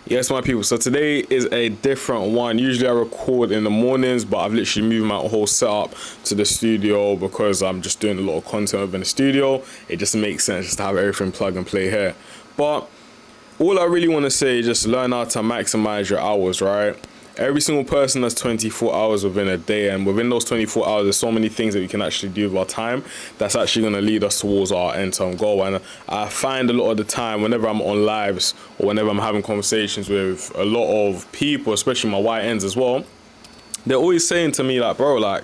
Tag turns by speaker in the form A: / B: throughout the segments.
A: Yes, my people. So today is a different one. Usually I record in the mornings, but I've literally moved my whole setup to the studio because I'm just doing a lot of content within the studio. It just makes sense just to have everything plug and play here. But all I really want to say is just learn how to maximize your hours, right? Every single person has 24 hours within a day, and within those 24 hours, there's so many things that we can actually do with our time that's actually going to lead us towards our end-term goal. And I find a lot of the time, whenever I'm on lives or whenever I'm having conversations with a lot of people, especially my YNs as well, they're always saying to me, like, bro, like,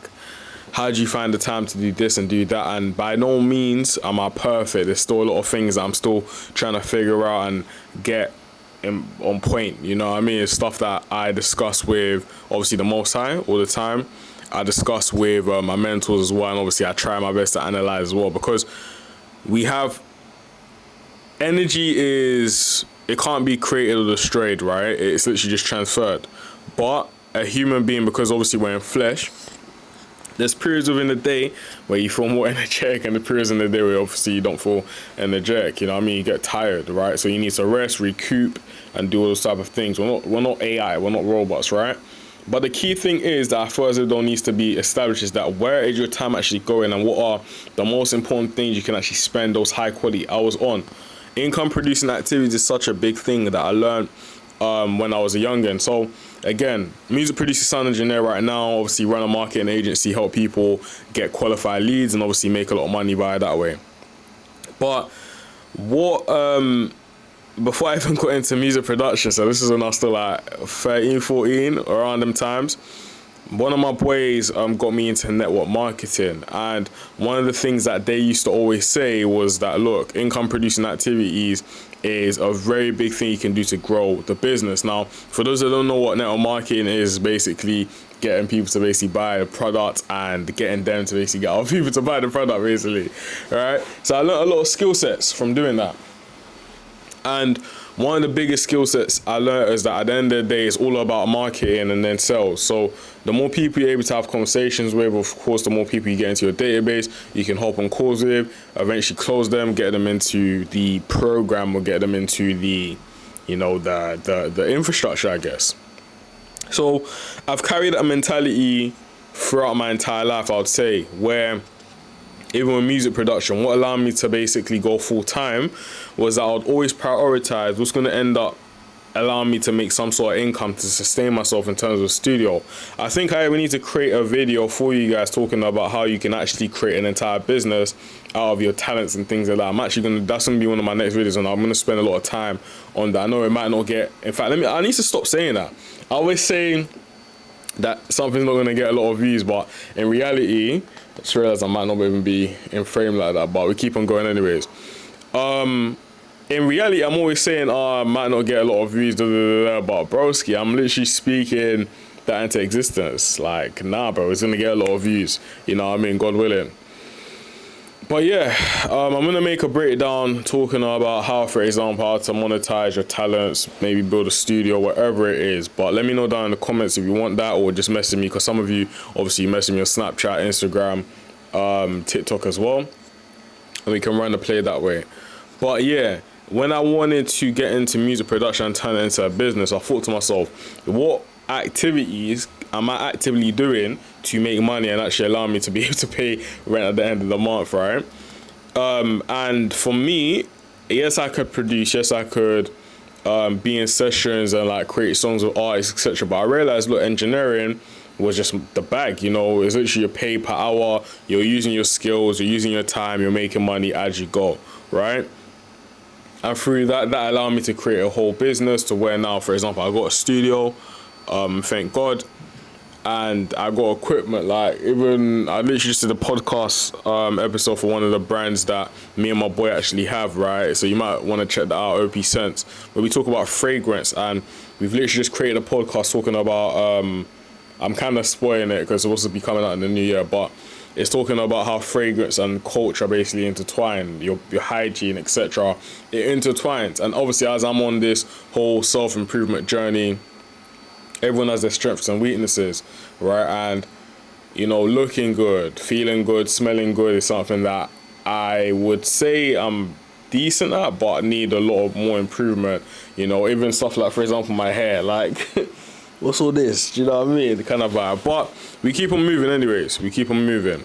A: how do you find the time to do this and do that? And by no means am I perfect. There's still a lot of things that I'm still trying to figure out and get on point. You know what I mean? It's stuff that I discuss with obviously the Most High all the time. I discuss with my mentors as well, and obviously I try my best to analyze as well, because we have energy it can't be created or destroyed, right? It's literally just transferred. But a human being, because obviously we're in flesh, there's periods within the day where you feel more energetic, and the periods in the day where obviously you don't feel energetic. You know what I mean? You get tired, right? So you need to rest, recoup, and do all those type of things. We're not AI, we're not robots, right? But the key thing is that I feel as though needs to be established is that where is your time actually going, and what are the most important things you can actually spend those high quality hours on. Income producing activities is such a big thing that I learned when I was a youngin. So again, music producer, sound engineer right now, obviously run a marketing agency, help people get qualified leads, and obviously make a lot of money by that way. But what before I even got into music production, so this is when I was still like 13, 14, around them times, one of my boys got me into network marketing, and one of the things that they used to always say was that, look, income producing activities is a very big thing you can do to grow the business. Now, for those that don't know what network marketing is, basically getting people to basically buy the product and getting them to basically get other people to buy the product, basically, right? So I learned a lot of skill sets from doing that. And one of the biggest skill sets I learned is that at the end of the day, it's all about marketing and then sales. So the more people you're able to have conversations with, of course, the more people you get into your database, you can hop on calls with, eventually close them, get them into the program, or get them into the, you know, the infrastructure, I guess. So I've carried a mentality throughout my entire life, I would say, where even with music production, what allowed me to basically go full time was that I would always prioritize what's going to end up allowing me to make some sort of income to sustain myself in terms of studio. I think I need to create a video for you guys talking about how you can actually create an entire business out of your talents and things like that. That's gonna be one of my next videos, and I'm gonna spend a lot of time on that. I know it might not get, in fact, I need to stop saying that. I always say that something's not gonna get a lot of views, but in reality, I just realized I might not even be in frame like that, but we keep on going anyways. In reality, I'm always saying, I might not get a lot of views, but broski, I'm literally speaking that into existence. Like, nah, bro, it's gonna get a lot of views. You know what I mean? God willing. But yeah, I'm gonna make a breakdown talking about how, for example, how to monetize your talents, maybe build a studio, whatever it is. But let me know down in the comments if you want that, or just message me, because some of you obviously message me on Snapchat, Instagram, TikTok as well, and we can run the play that way. But yeah, when I wanted to get into music production and turn it into a business, I thought to myself, what activities am I actively doing to make money and actually allow me to be able to pay rent at the end of the month, right? And for me, yes, I could produce, yes, I could be in sessions and like create songs with artists, etc. But I realized, look, engineering was just the bag, you know. It's literally your pay per hour, you're using your skills, you're using your time, you're making money as you go, right? And through that allowed me to create a whole business to where now, for example, I got a studio, thank God, and I got equipment. Like, even I literally just did a podcast episode for one of the brands that me and my boy actually have, right? So you might want to check that out, OP Sense, where we talk about fragrance, and we've literally just created a podcast talking about I'm kind of spoiling it because it's supposed to be coming out in the new year, but it's talking about how fragrance and culture basically intertwine, your hygiene, etc. It intertwines. And obviously, as I'm on this whole self-improvement journey, everyone has their strengths and weaknesses, right? And, you know, looking good, feeling good, smelling good is something that I would say I'm decent at, but I need a lot of more improvement. You know, even stuff like, for example, my hair, like, what's all this? Do you know what I mean? The kind of vibe. But we keep on moving anyways. We keep on moving.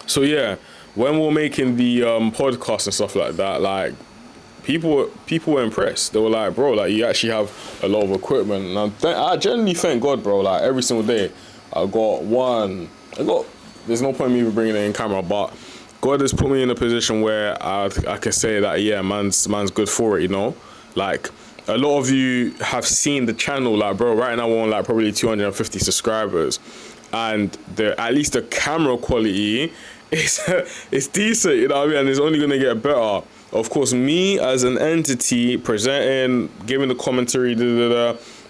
A: So yeah, when we're making the podcast and stuff like that, like, people were impressed. They were like, bro, like, you actually have a lot of equipment. And I genuinely thank God, bro. Like, every single day, there's no point in me even bringing it in camera, but God has put me in a position where I can say that, yeah, man's good for it, you know? Like, a lot of you have seen the channel, like, bro, right now we're on, like, probably 250 subscribers. And at least the camera quality it's decent, you know what I mean? And it's only going to get better. Of course, me as an entity, presenting, giving the commentary,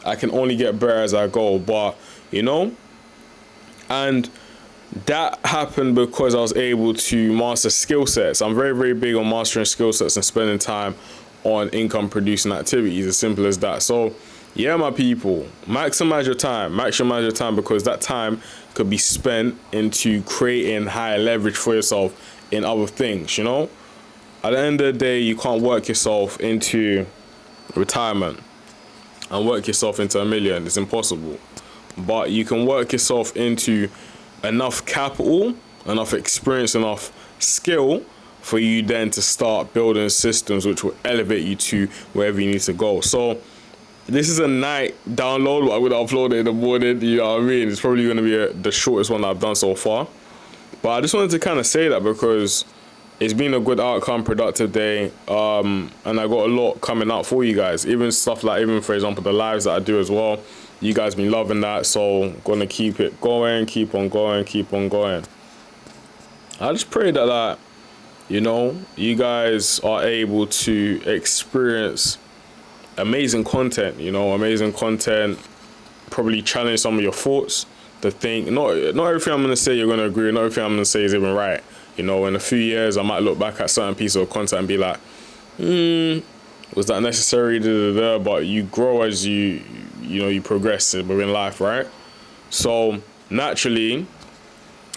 A: I can only get better as I go. But, you know, and that happened because I was able to master skill sets. I'm very, very big on mastering skill sets and spending time on income producing activities, as simple as that. So yeah, my people, maximize your time, because that time could be spent into creating higher leverage for yourself in other things. You know, at the end of the day, you can't work yourself into retirement and work yourself into $1 million. It's impossible. But you can work yourself into enough capital, enough experience, enough skill for you then to start building systems which will elevate you to wherever you need to go. So this is a night download. I would upload it in the morning, you know what I mean? It's probably going to be the shortest one I've done so far. But I just wanted to kind of say that because it's been a good outcome, productive day, and I got a lot coming out for you guys. Even stuff like, even for example, the lives that I do as well. You guys been loving that, so gonna keep it going, keep on going. I just pray that, like, you know, you guys are able to experience amazing content, probably challenge some of your thoughts, to think, not everything I'm gonna say you're gonna agree, not everything I'm gonna say is even right. You know, in a few years, I might look back at certain pieces of content and be like, was that necessary? But you grow as you progress within life, right? So naturally,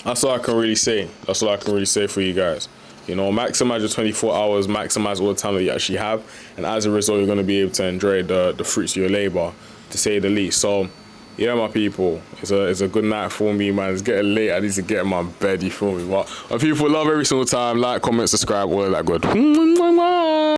A: that's all I can really say. That's all I can really say for you guys. You know, maximize your 24 hours, maximize all the time that you actually have, and as a result, you're going to be able to enjoy the fruits of your labor, to say the least. So yeah, my people, it's a good night for me, man. It's getting late. I need to get in my bed, you feel me? But my people, love every single time. Like, comment, subscribe, all of that good.